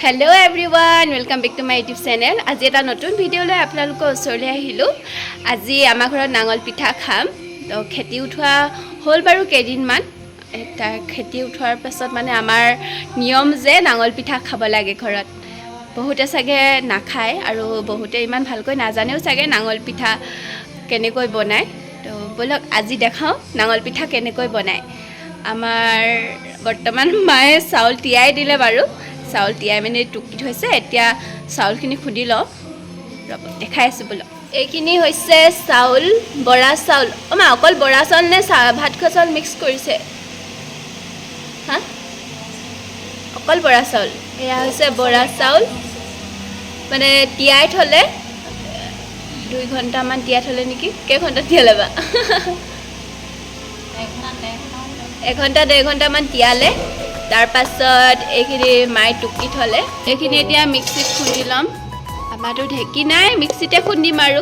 Hello everyone, welcome back to my YouTube channel. আজি এটা নতুন ভিডিও লৈ আপোনালোকৰ ওচৰলৈ আহিলো। আজি আমাৰ ঘৰত নাঙল পিঠা খাম। তো খেতি উঠোৱা হ'ল বাৰু কেইদিনমান। এটা খেতি উঠোৱাৰ পাছত মানে আমাৰ নিয়ম যে নাঙল পিঠা খাব লাগে ঘৰত। বহুতে চাগে নাখায় আৰু বহুতে ইমান ভালকৈ নাজানেও চাগে নাঙল পিঠা কেনেকৈ বনায়। তো বলক আজি দেখাও নাঙল পিঠা কেনেকৈ বনায়। আমাৰ বৰ্তমান মায়ে চাউল তিয়াই দিলে বাৰু। চাউল তিয়াই মানে টুকি থৈছে এতিয়া চাউলখিনি খুন্দি লওঁ ৰ'ব দেখাই আছোঁ বোলো এইখিনি হৈছে চাউল বৰা চাউল মা অকল বৰা চাউল নে ভাত খোৱা চাউল মিক্স কৰিছে হা অকল বৰা চাউল এয়া হৈছে বৰা চাউল মানে তিয়াই থ'লে 2 ঘণ্টামান তিয়াই থ'লে নেকি কেইঘণ্টা তিয়ালে বা 1 ঘণ্টা 1.5 ঘণ্টামান তিয়ালে তাৰ পাছত এইখিনি মাই টুকি থলে এইখিনি এতিয়া মিক্সিত খুন্দি লম আমাৰতো ঢেকি নাই মিক্সিতে খুন্দিম আৰু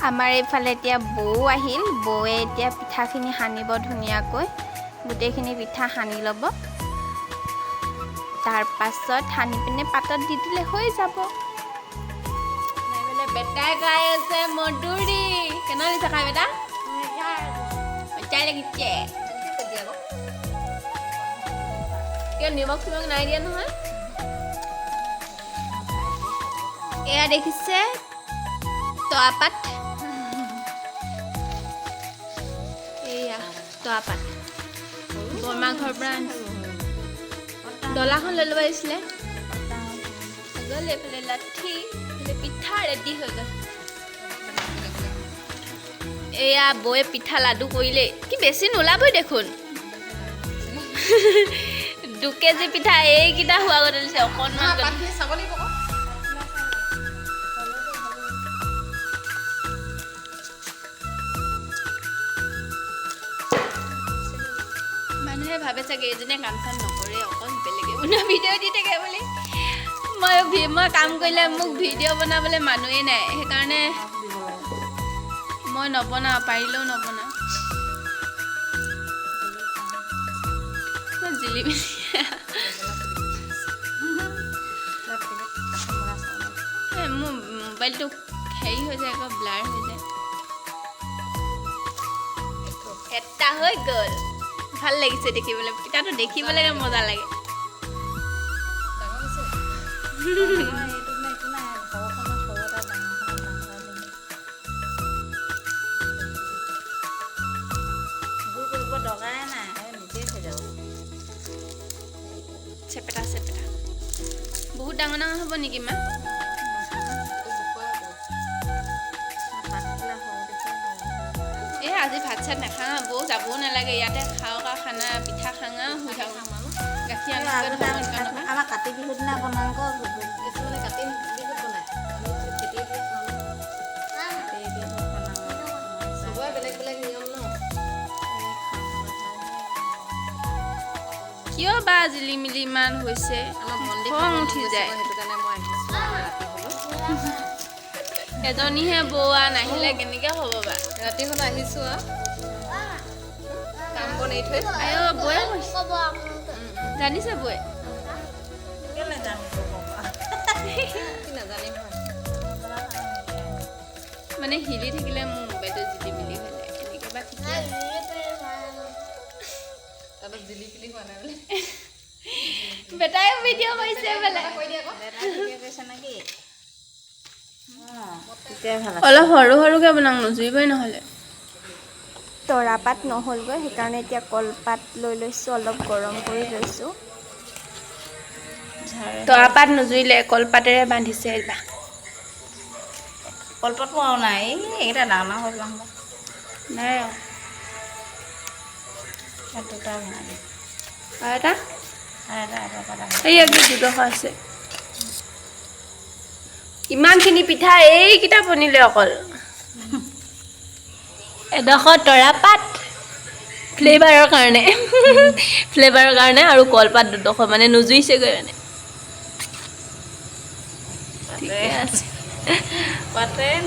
আমাৰ এইফালে এতিয়া বৌ আহিল বৌয়ে এতিয়া পিঠাখিনি হানিব ধুনীয়াকৈ গোটেইখিনি পিঠা হানি ল'ব তাৰ পাছত হানি পিনে পাতত দি দিলে হৈ যাব বেটাই গাই আছে মধুৰি কেনে দিছে খাই বেটা চাই লাগিছে কিয় নিমখ চিমখ নাই দিয়া নহয় এয়া দেখিছে তৰাপাত এয়া তৰাপাত বৰমা ঘৰৰ পৰা আনিছে ডলাখন লৈ ল'ব আহিছিলে গ'ল এইফালে লাঠি পিঠা ৰেডি হৈ গ'ল এয়া বৌয়ে পিঠা লাডু কৰিলে কি বেছি নোলাবই দেখোন 2 কেজি পিঠা এইকেইটা হোৱা গতে দিছে অকণমান মানুহে ভাবে চাগে এইজনে কাম চাম নকৰে অকণ বেলেগে বনোৱা ভিডিঅ' দি থাকে বুলি মই কাম কৰিলে মোক ভিডিঅ' বনাবলৈ মানুহেই নাই সেইকাৰণে মই নবনাওঁ পাৰিলেও নবনাওঁ জিলিপি মোৰ মোবাইলটো হেৰি হৈ যায় আকৌ ব্লাৰ হৈ যায় এটা হৈ গ'ল ভাল লাগিছে দেখিবলৈ পিঠাটো দেখিবলৈ মজা লাগে চেপেটা চেপেটা বহুত ডাঙৰ ডাঙৰ হ'ব নেকি মা এই আজি ভাত চাত নাখাওঁ বৌ যাবও নালাগে ইয়াতে খাওঁ খানা পিঠা খাঙা হৈ থাকোঁ গাখীৰ আমাৰ কাতি বিহুৰ দিনা বনাওঁ কিছুমানে কাতি বিহুত বনায় চবৰে বেলেগ বেলেগ নিয়ম ন কিয় বা জিলি মিলি ইমান হৈছে খং উঠি যায় সেইটো কাৰণে মই আহিছোঁ ৰাতি হ'লেও এজনীহে বৌ নাহিলে কেনেকৈ হ'ব বা ৰাতি হ'লে আহিছোঁ কাম বন এৰি থৈ আইঅ বৌয়ে জানিছে বৌয়ে মানে হিলি থাকিলে মোৰ মোবাইলটো জিলি মিলি হৈ যায় এনেকৈ বা ঠিকে তাৰপৰা জিলি পিলি হোৱা নাই বোলে বেটাই ভিডিঅ' কৰিছে বোলে অলপ সৰু সৰুকৈ বনাওঁ নুজুৰিবই নহ'লে তৰাপাত নহ'লগৈ সেইকাৰণে এতিয়া কলপাত লৈ লৈছোঁ অলপ গৰম কৰি লৈছোঁ তৰাপাত নুজুৰিলে কলপাতেৰে বান্ধিছে এইবাৰ কলপাত পোৱাও নাই এইকেইটা ডাঙৰ ডাঙৰ হৈ যাম নাই দুটা বনাই আৰু এটা এই কি দুডোখৰ আছে ইমানখিনি পিঠা এইকেইটা বনিলে অকল এডোখৰ তৰাপাত ফ্লেভাৰৰ কাৰণে আৰু কলপাত দুডোখৰ মানে নুজুৰিছেগৈ মানে ঠিকে আছে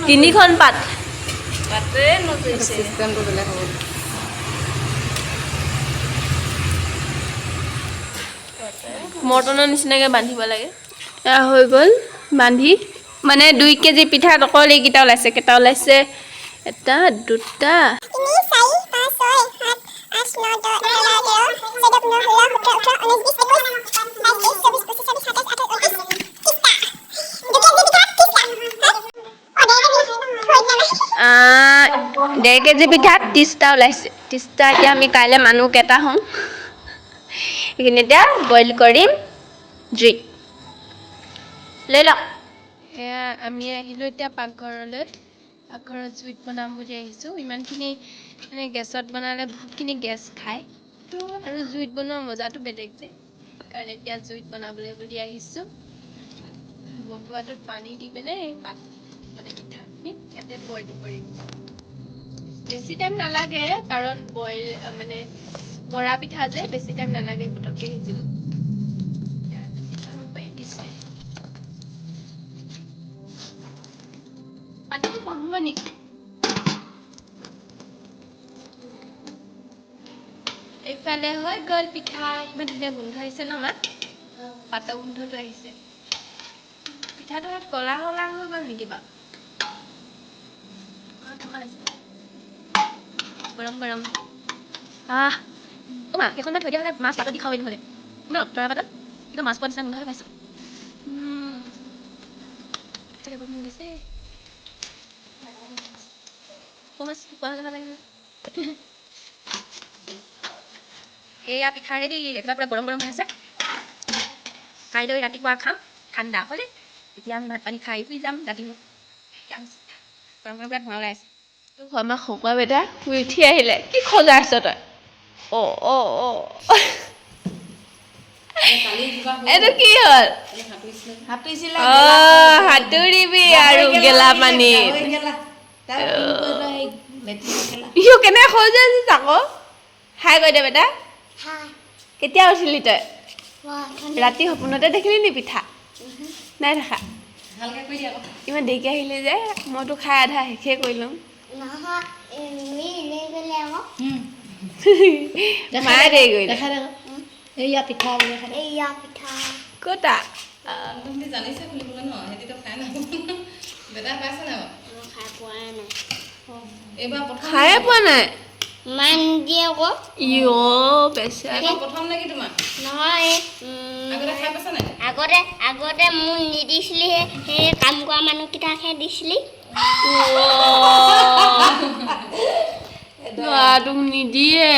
3খন পাত পাতে নুজুৰিছে চিষ্টেমটো বেলেগ হ'ব মৰ্টনৰ নিচিনাকৈ বান্ধিব লাগে এয়া হৈ গ'ল বান্ধি মানে 2 কেজি পিঠাত অকল এইকেইটা ওলাইছে কেইটা ওলাইছে 1 2 1.5 কেজি পিঠাত 30টা ওলাইছে 30টা এতিয়া আমি কাইলৈ মানুহ কেইটা হ'ম এইখিনি এতিয়া বইল কৰিম জুইত লৈ লওক এয়া আমি আহিলোঁ এতিয়া পাকঘৰলৈ পাকঘৰত জুইত বনাম বুলি আহিছোঁ ইমানখিনি মানে গেছত বনালে বহুতখিনি গেছ খায় আৰু জুইত বনোৱা মজাটো বেলেগ যে কাৰণ এতিয়া জুইত বনাবলৈ বুলি আহিছোঁ বটোৱাটোত পানী দি পিনে মানে পিঠাখিনি ইয়াতে বইল কৰিম বেছি টাইম নালাগে কাৰণ বইল মানে বৰা পিঠা যে বেছি টাইম নালাগে পটককৈ সিজিব পানীটো কম হ'ব নেকি এইফালে হৈ গ'ল পিঠা ইমান ধুনীয়া গোন্ধ আহিছে ন আমাৰ পাতৰ গোন্ধটো আহিছে পিঠাটো কলা কলা হৈ গ'ল নেকি বাৰু গৰম গৰম মা কেইখনমান থৈ দিয়া হ'লে মাছ পাতত দি খাব নহ'লে ন তৰা পাতত কিন্তু মাছ পোৱা নিচিনা গোন্ধ হৈ পাইছোঁ এয়া পিঠা ৰেডি একেবাৰে পুৰা গৰম গৰম হৈ আছে কাইলৈ ৰাতিপুৱা খাম ঠাণ্ডা হ'লে এতিয়া আমি ভাত পানী খাই শুই যাম ৰাতিপুৱা গৰম গৰম বিৰাট ধোঁৱা ওলাই আছে আমাক খকুৱা বেটা শুই উঠি আহিলে কি খজা আছ তই এইটো কি হ'ল সাঁতুৰিবি আৰু গেলা পানীত ইও কেনেকৈ খজা আছে আকৌ হাই কৈ দে বেটা কেতিয়া উঠিলি তই ৰাতি সপোনতে দেখিলি নি পিঠা নাই দেখা ইমান দেৰিকৈ আহিলি যে মইতো খাই আধা শেষে কৰি লওঁ মায়ে দেৰি কৰিলে এয়া পিঠা ক'তা তুমি জানিছে খুলিবলৈ ন হেতিটো খাই না বেটা পাইছে না খাই পোৱাই নাই এইবাৰ প্ৰথম খায়ে পোৱা নাই মান দিয়ে আকৌ ইও বেচেৰা প্ৰথম নেকি তোমাৰ নহয় আগতে খাই পাইছা নাই আগতে মোক নিদিছিলি সেই কাম কৰা মানুহকেইটাকহে দিছিলি তোক নিদিয়ে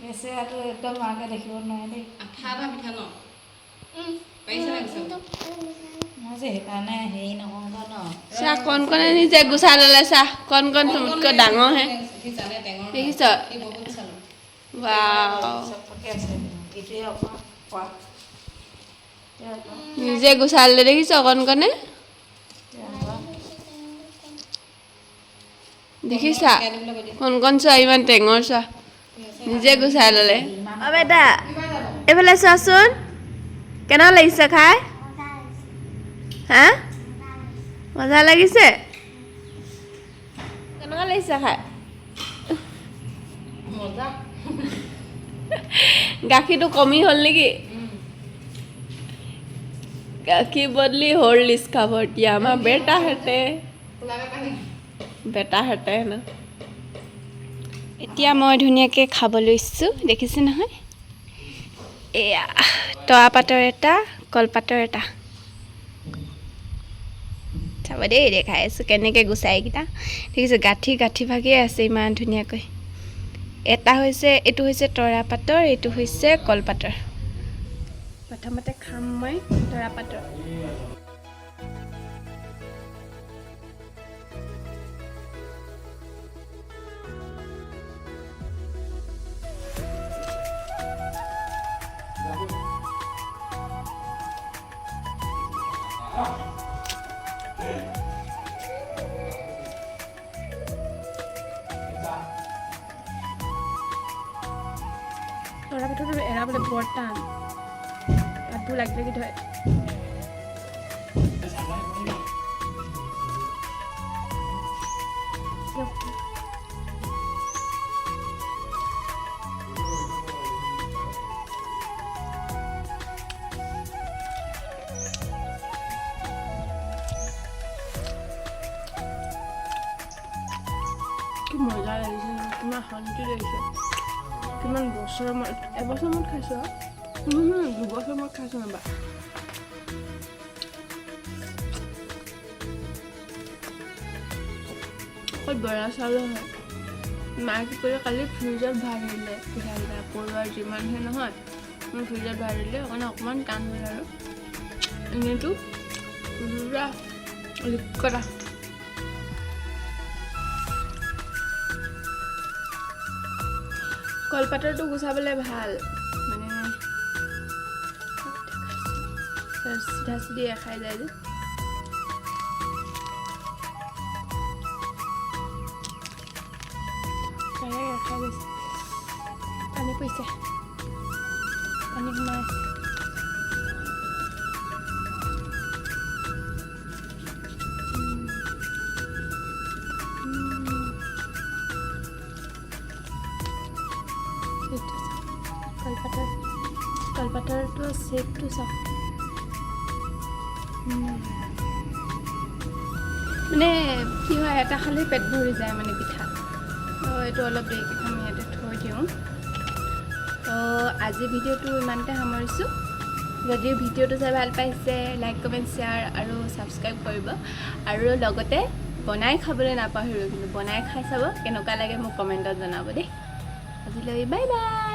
বেচেৰাটো একদম মাকে দেখিব নোৱাৰে দেই আঠা আঠা পিঠা ন পাৰিছে লাগিছে মই যে সেইকাৰণে হেৰি নকওঁ ন চাহ কণ কণে নিজে গুচাই ল'লে চাহ কণ কণ তোতকৈ ডাঙৰহে দেখিছ নিজে গুচাই ল'লে দেখিছ কণ কণে দেখিছা কণ কণ চোৱা ইমান টেঙৰ চোৱা নিজে গুচাই ল'লে অ বেটা এইফালে চোৱাচোন কেনেকুৱা লাগিছে খাই হা মজা লাগিছে কেনেকুৱা লাগিছে খাই মজা গাখীৰটো কমি হ'ল নেকি গাখীৰ বদলি হৰলিক্স খাব এতিয়া আমাৰ বেটাহঁতে ন এতিয়া মই ধুনীয়াকৈ খাব লৈছোঁ দেখিছে নহয় এয়া তৰা পাতৰ এটা কলপাতৰ এটা চাব দেই দেখাই আছোঁ কেনেকৈ গুচাই এইকেইটা দেখিছোঁ গাঁঠি ভাগিয়ে আছে ইমান ধুনীয়াকৈ এইটো হৈছে তৰা পাতৰ এইটো হৈছে কলপাতৰ প্ৰথমতে খাম মই তৰা পাতৰ তৰা পাতৰটো এৰাবলৈ বৰ টান হাতবোৰ লাগি ধৰে কি মজা লাগিছে কিমান শান্তি লাগিছে কিমান বছৰ এবছৰ মূৰত খাইছোঁ 2 বছৰ মূৰত খাইছোঁ নাবা অকল বৰা চাউল হয় মায়ে কি কৰে কালি ফ্ৰিজত ভৰাই দিলে পিঠাকেইটা পৰুৱাৰ যিমান সেই নহয় মই ফ্ৰিজত ভৰাই দিলে অকণমান টান হ'ল আৰু এনেইতো পুৰা লিকটা কলপাতৰটো গুচাবলৈ ভাল মানে চিধা চিধি খাই যায় যে খাই গৈছে পানী পৰিছে পানী সোমাই আছে কলপাতৰটো চেপটো চাওক মানে কি হয় এটা খালি পেট ভৰি যায় মানে পিঠা এইটো অলপ দেৰিকৈ খাম ইয়াতে থৈ দিওঁ তো আজি ভিডিঅ'টো ইমানতে সামৰিছোঁ যদি ভিডিঅ'টো চাই ভাল পাইছে লাইক কমেণ্ট শ্বেয়াৰ আৰু ছাবস্ক্ৰাইব কৰিব আৰু লগতে বনাই খাবলৈ নাপাহৰিব কিন্তু বনাই খাই চাব কেনেকুৱা লাগে মোক কমেণ্টত জনাব দেই আজিলৈ বাই বাই